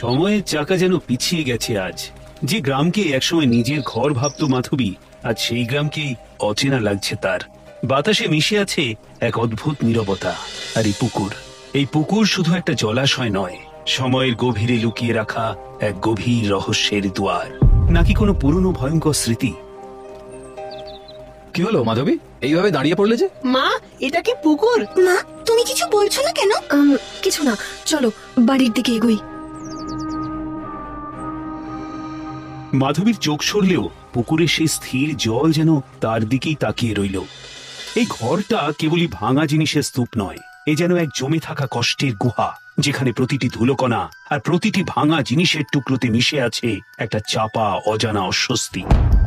সময়ের চাকা যেন পিছিয়ে গেছে আজ। যে গ্রামকে একসময় নিজের ঘর ভাবতো মাধবী, আজ সেই গ্রামকেই অচেনা লাগছে তার। বাতাসে মিশে আছে এক অদ্ভুত নীরবতা। আর এই পুকুর শুধু একটা জলাশয় নয়, সময়ের গভীরে লুকিয়ে রাখা এক গভীর রহস্যের দুয়ার, নাকি কোনো পুরনো ভয়ঙ্কর স্মৃতি। কি হলো মাধবী, এইভাবে দাঁড়িয়ে পড়লে যে? মা, এটা কি পুকুর? মা, তুমি কিছু বলছো না কেন? কিছু না, চলো বাড়ির দিকে এগোই। মাধবীর চোখ সরলেও পুকুরের সেই স্থির জল যেন তার দিকেই তাকিয়ে রইল। এই ঘরটা কেবলই ভাঙা জিনিসের স্তূপ নয়, এ যেন এক জমে থাকা কষ্টের গুহা, যেখানে প্রতিটি ধুলোকণা আর প্রতিটি ভাঙা জিনিসের টুকরোতে মিশে আছে একটা চাপা অজানা অস্বস্তি।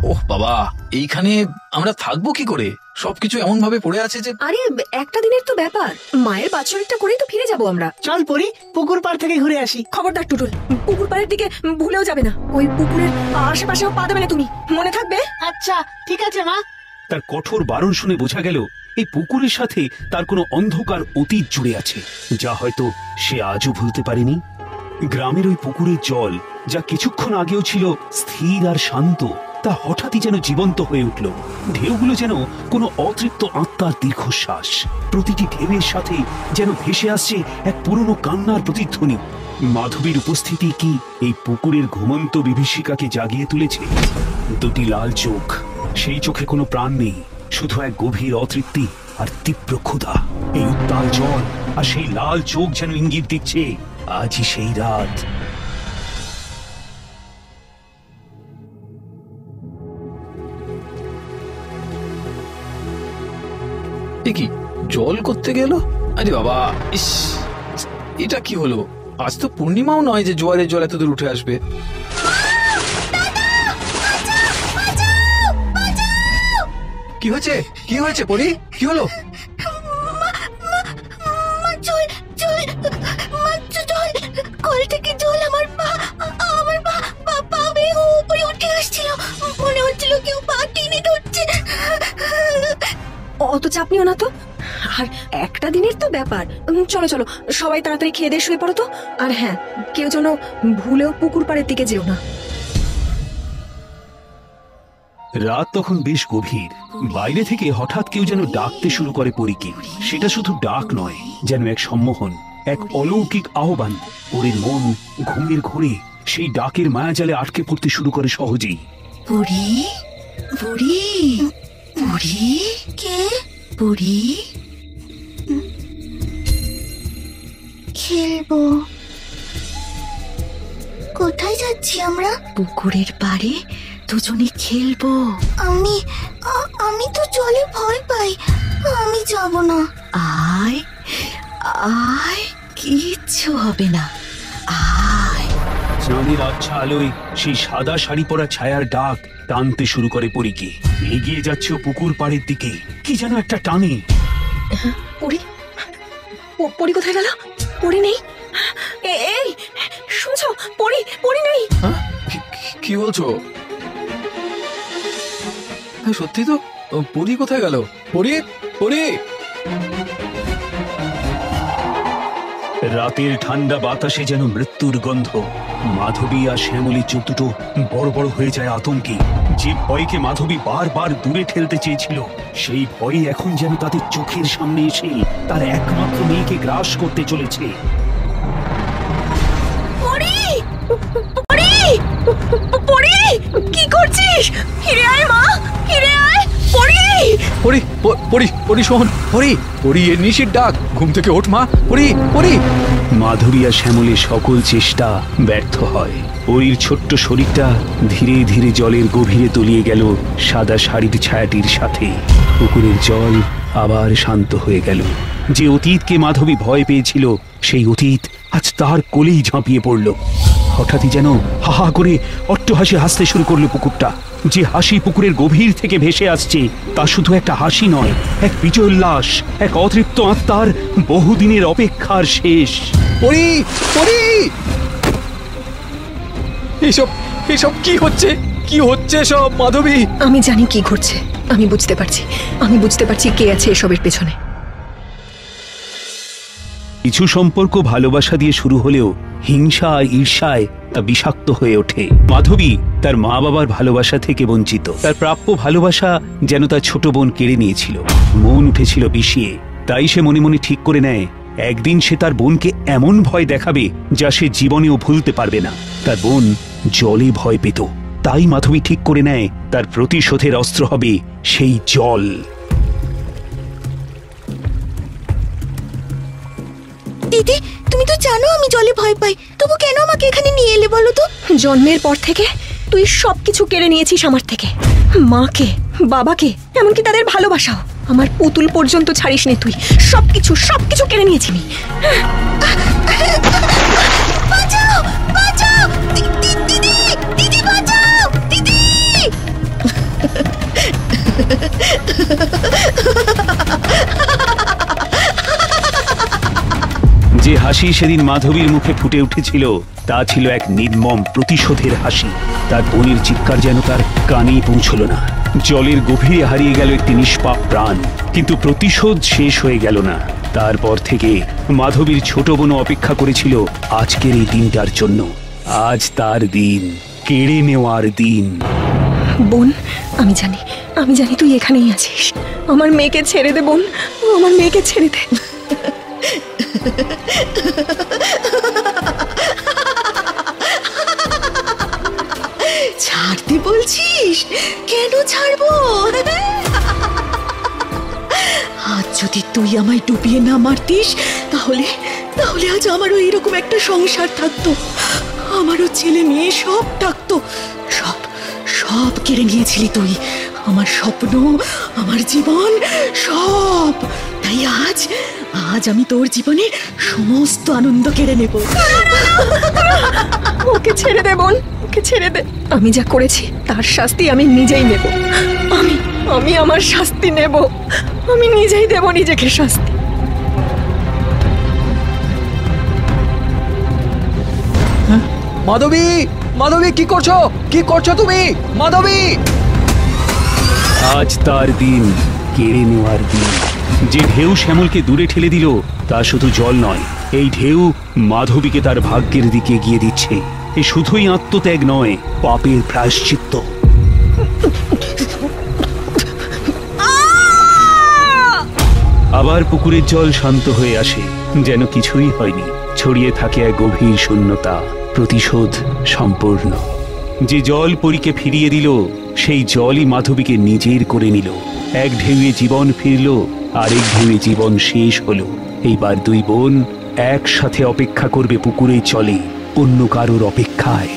ওহ বাবা, এইখানে আমরা থাকবো কি করে? সবকিছু এমন ভাবে পড়ে আছে যে। আরে একটা দিনের তো ব্যাপার, মায়ের বাৎসরিকটা করেই তো ফিরে যাবো আমরা। চল পরি, পুকুর পাড় থেকে ঘুরে আসি। খবরদার টুটুল, পুকুর পাড়ের দিকে ভুলেও যাবে না। ওই পুকুরের আশেপাশেও পা দেবে না তুমি, মনে থাকবে? আচ্ছা ঠিক আছে মা। তার কঠোর বারণ শুনে বোঝা গেল এই পুকুরের সাথে তার কোনো অন্ধকার অতীত জুড়ে আছে, যা হয়তো সে আজও ভুলতে পারেনি। গ্রামের ওই পুকুরের জল, যা কিছুক্ষণ আগেও ছিল স্থির আর শান্ত, তা হঠাৎই যেন জীবন্ত হয়ে উঠল। ঢেউগুলো যেন কোনো অতৃপ্ত আত্মার দীর্ঘশ্বাস, প্রতিটি ঢেউয়ের সাথে যেন ভেসে আসছে এক পুরনো কান্নার প্রতিধ্বনি। মাধবীর উপস্থিতি কি এই পুকুরের ঘুমন্ত বিভীষিকাকে জাগিয়ে তুলেছে? দুটি লাল চোখ, সেই চোখে কোনো প্রাণ নেই, শুধু এক গভীর অতৃপ্তি আর তীব্র ক্ষুধা। এই উত্তাল জল আর সেই লাল চোখ যেন ইঙ্গিত দিচ্ছে আজই সেই রাত। কি জল করতে গেল? আরে বাবা, ইস, এটা কি হলো? আজ তো পূর্ণিমাও নয় যে জোয়ারের জল এত দূর উঠে আসবে। কি হয়েছে? কি হয়েছে পরি? কি হলো? কল থেকে জল আমার পা বেয়ে উপরে উঠে আসছিল, মনে হচ্ছিল কেউ পা টেনে ধরছে। অত চাপ নিও না তো, আর একটা দিনের তো ব্যাপার। চলো চলো, সবাই তাড়াতাড়ি খেয়ে দিয়ে শুয়ে পড়ো তো। আর হ্যাঁ, কেউ যেন ভুলেও পুকুর পাড়ের দিকে যেও না। রাত তখন বেশ গভীর। বাইরে থেকে হঠাৎ কেউ যেন ডাকতে শুরু করে পরীকে। সেটা শুধু ডাক নয়, যেন এক সম্মোহন, এক অলৌকিক আহ্বান। ওর মন ঘুমের ঘোরে সেই ডাকের মায়াজালে আটকে পড়তে শুরু করে সহজেই। পরি, পরি, পরি, কে? পরি, খেলবো। কোথায় যাচ্ছি আমরা? পুকুরের পাড়ে দুজনে খেলবো। আমি তো জলে ভয় পাই, আমি যাব না। আয় আয়, কিচ্ছু হবে না, আয়। চাঁদের আচ্ছা আলোয় সেই সাদা শাড়ি পরা ছায়ার ডাক টানতে শুরু করে পরীকে। এগিয়ে যাচ্ছে পুকুর পাড়ের দিকে, কি যেন একটা টানে। পরি, পরি কোথায় গেল? পরি নেই। এই শুনছো? পরি নেই। কি বলছো? সত্যি তো, পরি কোথায় গেল? পরি, পরি। রাতের ঠান্ডা বাতাসে যেন মৃত্যুর গন্ধ। মাধবী আর শ্যামলীর চোখ দুটো বড় বড় হয়ে যায় আতঙ্কে। যে ভয়কে মাধবী বারবার দূরে ঠেলতে চেয়েছিল, সেই ভয় এখন যেন তাদের চোখের সামনে এসে তার একমাত্র মেয়েকে গ্রাস করতে চলেছে। কি করছিস? ফিরে আয় মা, ফিরে আয়। পরি, পরি, পরি শোন, পরি, পরি, এর নিশির ডাক, ঘুম থেকে ওঠ মা, পরি, পরি। মাধবী আর শ্যামলের সকল চেষ্টা ব্যর্থ হয়। পরীর ছোট্ট শরীরটা ধীরে ধীরে জলের গভীরে তলিয়ে গেল সাদা শাড়ির ছায়াটির সাথে। পুকুরের জল আবার শান্ত হয়ে গেল। যে অতীতকে মাধবী ভয় পেয়েছিল, সেই অতীত আজ তার কোলেই ঝাঁপিয়ে পড়ল। হঠাৎই যেন হা হা করে অট্টহাসি হাসতে শুরু করলো পুকুরটা। যে হাসি পুকুরের গভীর থেকে ভেসে আসছে, তা শুধু একটা হাসি নয়, এক বিজয়োল্লাস, এক অতৃপ্ত আত্মার বহুদিনের অপেক্ষার শেষ। পরি, পরি, এসব এসব কি হচ্ছে? কি হচ্ছে সব মাধবী? আমি জানি কি ঘটছে, আমি বুঝতে পারছি কে আছে এসবের পেছনে। কিছু সম্পর্ক ভালোবাসা দিয়ে শুরু হলেও হিংসা আর ঈর্ষায় তা বিষাক্ত হয়ে ওঠে। মাধবী তার মা বাবার ভালোবাসা থেকে বঞ্চিত, তার প্রাপ্য ভালোবাসা যেন তার ছোট বোন কেড়ে নিয়েছিল। মন উঠেছিল বিষিয়ে, তাই সে মনে মনে ঠিক করে নেয় একদিন সে তার বোনকে এমন ভয় দেখাবে যা সে জীবনেও ভুলতে পারবে না। তার বোন জলে ভয় পেত, তাই মাধবী ঠিক করে নেয় তার প্রতিশোধের অস্ত্র হবে সেই জল। দিদি, তুমি তো জানো আমি জলে ভয় পাই, তবু কেন আমাকে এখানে নিয়ে এলে বলো তো? জন্মের পর থেকে তুই সবকিছু কেড়ে নিয়েছিস আমার থেকে, মাকে, বাবাকে, এমনকি তাদের ভালোবাসাও। আমার পুতুল পর্যন্ত ছাড়িসনি তুই, সবকিছু কেড়ে নিয়েছিস। বাঁচাও, বাঁচাও, দিদি, দিদি বাঁচাও, দিদি। যে হাসি সেদিন মাধবীর মুখে ফুটে উঠেছিল তা ছিল এক নির্মম প্রতিশোধের হাসি। তার বোনের চিৎকার যেন তার কানেই পৌঁছল না। জলের গভীরে হারিয়ে গেল একটি নিষ্পাপ প্রাণ, কিন্তু প্রতিশোধ শেষ হয়ে গেল না। তারপর থেকে মাধবীর ছোট বোনও অপেক্ষা করেছিল আজকের এই দিনটার জন্য। আজ তার দিন, কেড়ে নেওয়ার দিন। বোন, আমি জানি তুই এখানেই আছিস। আমার মেয়েকে ছেড়ে দে বোন, আমার মেয়েকে ছেড়ে দে। ছাড়তে বলছিস? কেন ছাড়বো? আজ যদি তুই আমায় ডুবিয়ে না মারতিস, তাহলে আজ আমারও এরকম একটা সংসার থাকতো, আমারও ছেলে মেয়ে সব থাকতো। সব কেড়ে নিয়েছিলি তুই, আমার স্বপ্ন, আমার জীবন, সব। তাই আজ আমি তোর জীবনে সমস্ত আনন্দ কেড়ে নেব। ওকে ছেড়ে দে বোন, ওকে ছেড়ে দে। আমি যা করেছি তার শাস্তি আমি নিজেই নেব। আমি আমার শাস্তি নেব, আমি নিজেই দেব নিজেকে শাস্তি। মাধবী, মাধবী কি করছো তুমি? মাধবী! আজ তার দিন, কেড়ে নেওয়ার দিন। যে ঢেউ শ্যামলকে দূরে ঠেলে দিল তা শুধু জল নয়, এই ঢেউ মাধবীকে তার ভাগ্যের দিকে এগিয়ে দিচ্ছে। এ শুধুই আত্মত্যাগ নয়, পাপের প্রায়শ্চিত্ত। আবার পুকুরের জল শান্ত হয়ে আসে, যেন কিছুই হয়নি। ছড়িয়ে থাকে এক গভীর শূন্যতা। প্রতিশোধ সম্পূর্ণ। যে জল পরীকে ফিরিয়ে দিল সেই জলই মাধবীকে নিজের করে নিল। এক ঢেউয়ে জীবন ফিরল, আরেক ঢেউয়ে জীবন শেষ হলো। এইবার দুই বোন একসাথে অপেক্ষা করবে পুকুরে চলে অন্য কারোর অপেক্ষায়।